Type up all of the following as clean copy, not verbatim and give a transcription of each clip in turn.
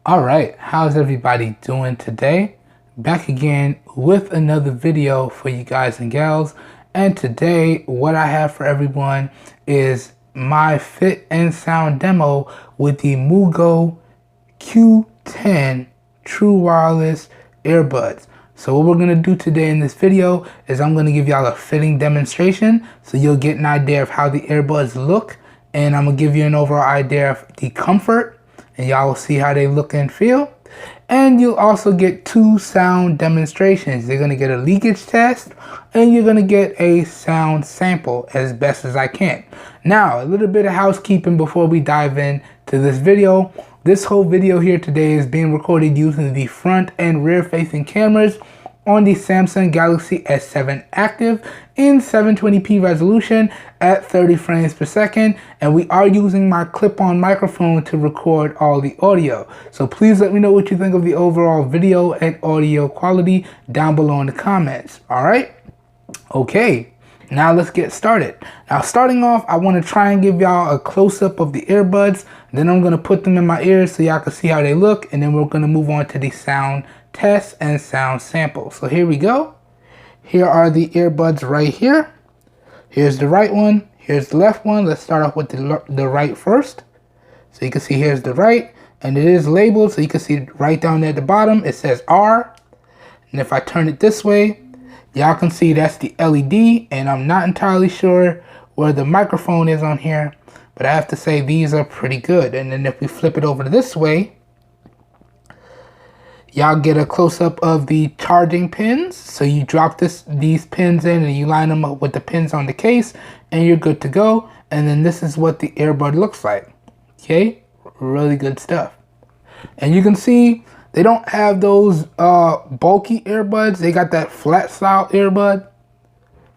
Alright, how's everybody doing today? Back again with another video for you guys and gals. And today what I have for everyone is my fit and sound demo with the MuGo Q10 True Wireless Earbuds. So what we're going to do today in this video is I'm going to give y'all a fitting demonstration so you'll get an idea of how the earbuds look, and I'm going to give you an overall idea of the comfort, and y'all will see how they look and feel. And you'll also get two sound demonstrations. You're going to get a leakage test and you're going to get a sound sample as best as I can. Now, a little bit of housekeeping before we dive in to this video. This whole video here today is being recorded using the front and rear facing cameras on the Samsung Galaxy S7 Active in 720p resolution at 30 frames per second, and we are using my clip-on microphone to record all the audio. So please let me know what you think of the overall video and audio quality down below in the comments. Alright? Okay, now let's get started. Now starting off, I want to try and give y'all a close-up of the earbuds. Then I'm going to put them in my ears so y'all can see how they look, and then we're going to move on to the sound test and sound sample. So here we go. Here are the earbuds right here. Here's the right one. Here's the left one. Let's start off with the right first. So you can see here's the right, and it is labeled, so you can see right down there at the bottom it says R. And if I turn it this way, y'all can see that's the LED, and I'm not entirely sure where the microphone is on here, but I have to say these are pretty good. And then if we flip it over this way, y'all get a close-up of the charging pins. So you drop these pins in and you line them up with the pins on the case and you're good to go. And then this is what the earbud looks like. Okay, really good stuff. And you can see they don't have those bulky earbuds. They got that flat style earbud.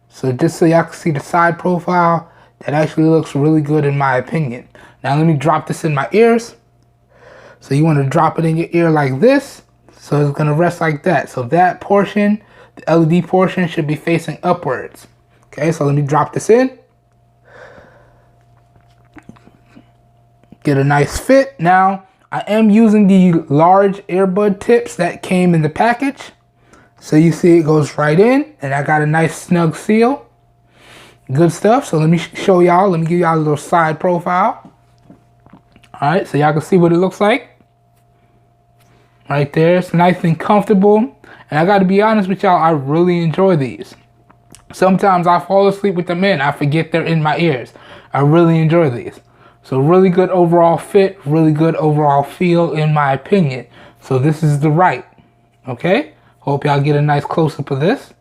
So just so y'all can see the side profile, that actually looks really good in my opinion. Now let me drop this in my ears. So you want to drop it in your ear like this. So it's going to rest like that. So that portion, the LED portion, should be facing upwards. Okay, so let me drop this in. Get a nice fit. Now, I am using the large earbud tips that came in the package. So you see it goes right in, and I got a nice snug seal. Good stuff. So let me show y'all. Let me give y'all a little side profile. All right, so y'all can see what it looks like. Right there, it's nice and comfortable, and I gotta be honest with y'all, I really enjoy these. Sometimes I fall asleep with them in, I forget they're in my ears. I really enjoy these. So really good overall fit, really good overall feel in my opinion. So this is the right, okay? Hope y'all get a nice close-up of this.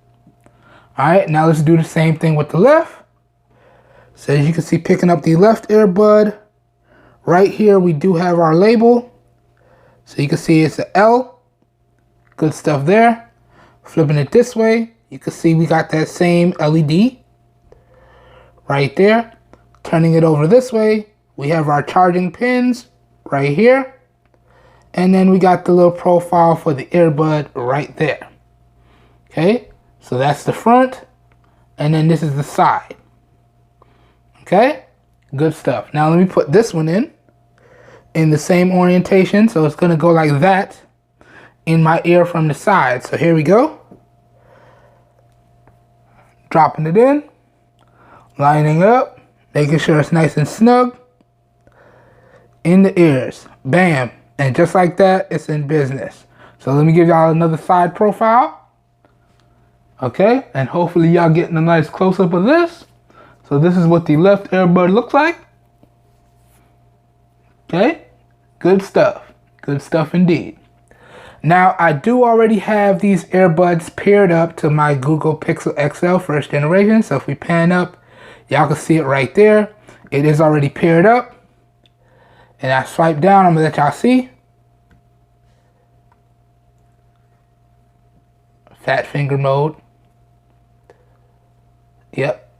Alright, now let's do the same thing with the left. So as you can see, picking up the left earbud, right here we do have our label. So you can see it's an L. Good stuff there. Flipping it this way, you can see we got that same LED right there. Turning it over this way, we have our charging pins right here. And then we got the little profile for the earbud right there. Okay, so that's the front. And then this is the side. Okay, good stuff. Now let me put this one in the same orientation, so it's going to go like that in my ear from the side. So here we go. Dropping it in, lining up, making sure it's nice and snug in the ears. Bam, and just like that, it's in business. So let me give y'all another side profile. Okay, and hopefully y'all getting a nice close-up of this. So this is what the left earbud looks like. Okay, good stuff. Good stuff indeed. Now, I do already have these earbuds paired up to my Google Pixel XL first generation. So if we pan up, y'all can see it right there. It is already paired up. And I swipe down, I'm gonna let y'all see. Fat finger mode. Yep.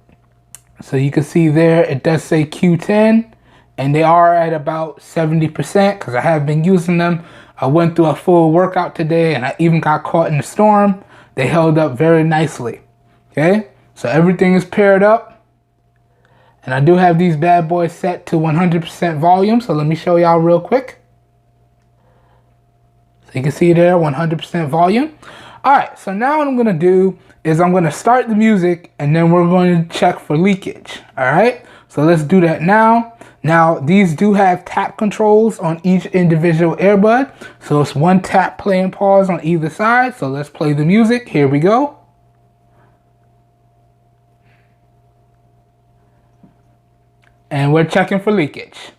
So you can see there, it does say Q10. And they are at about 70% because I have been using them. I went through a full workout today and I even got caught in the storm. They held up very nicely. Okay, so everything is paired up. And I do have these bad boys set to 100% volume. So let me show y'all real quick. So you can see there, 100% volume. All right, so now what I'm gonna do is I'm gonna start the music and then we're going to check for leakage. All right, so let's do that now. Now, these do have tap controls on each individual earbud. So it's one tap, play, and pause on either side. So let's play the music. Here we go. And we're checking for leakage.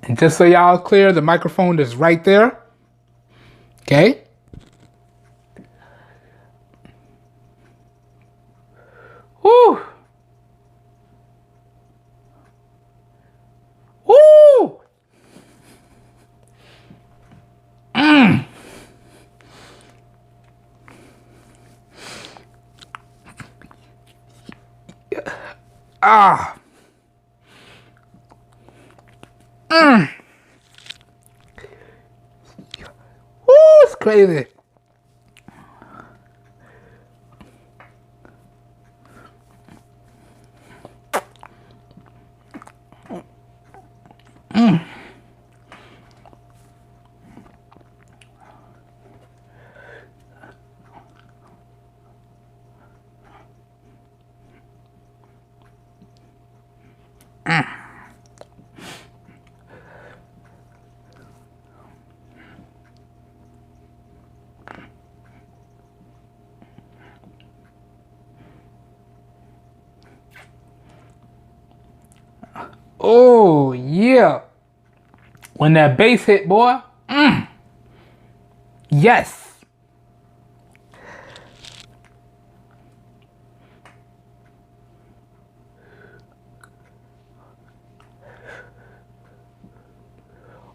And just so y'all clear, the microphone is right there. Okay. Woo. Woo. Ah. Woo, it's crazy. Oh, yeah. When that bass hit, boy. Yes.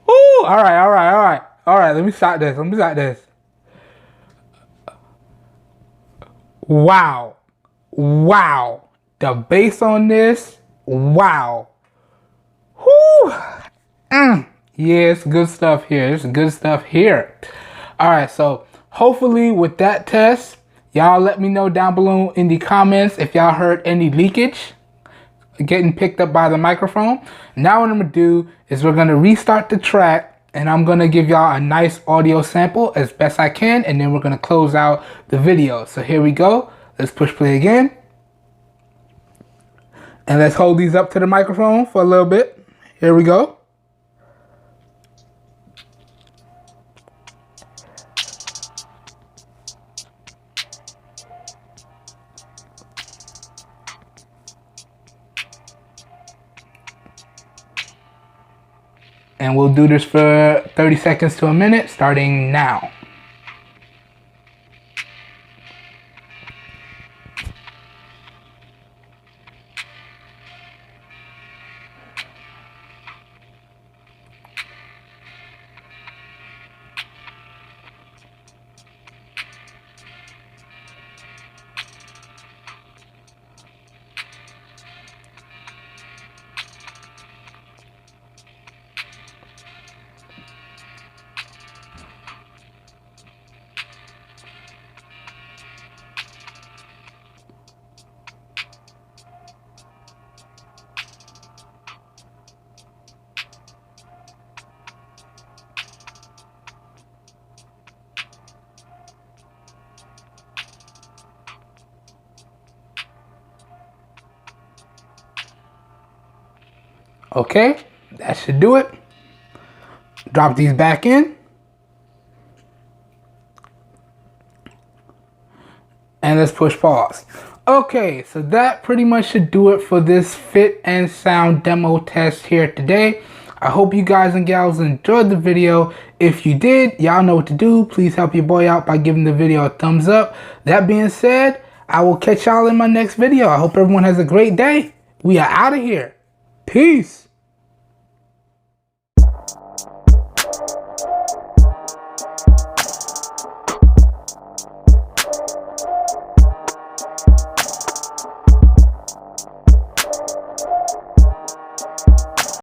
Ooh, all right. Let me stop this. Wow. The bass on this, wow. Whoo. Yeah, it's good stuff here. All right, so hopefully with that test, y'all let me know down below in the comments if y'all heard any leakage getting picked up by the microphone. Now what I'm gonna do is we're gonna restart the track and I'm gonna give y'all a nice audio sample as best I can, and then we're gonna close out the video. So here we go. Let's push play again. And let's hold these up to the microphone for a little bit. Here we go. And we'll do this for 30 seconds to a minute, starting now. Okay, that should do it. Drop these back in. And let's push pause. Okay, so that pretty much should do it for this fit and sound demo test here today. I hope you guys and gals enjoyed the video. If you did, y'all know what to do. Please help your boy out by giving the video a thumbs up. That being said, I will catch y'all in my next video. I hope everyone has a great day. We are out of here. Peace.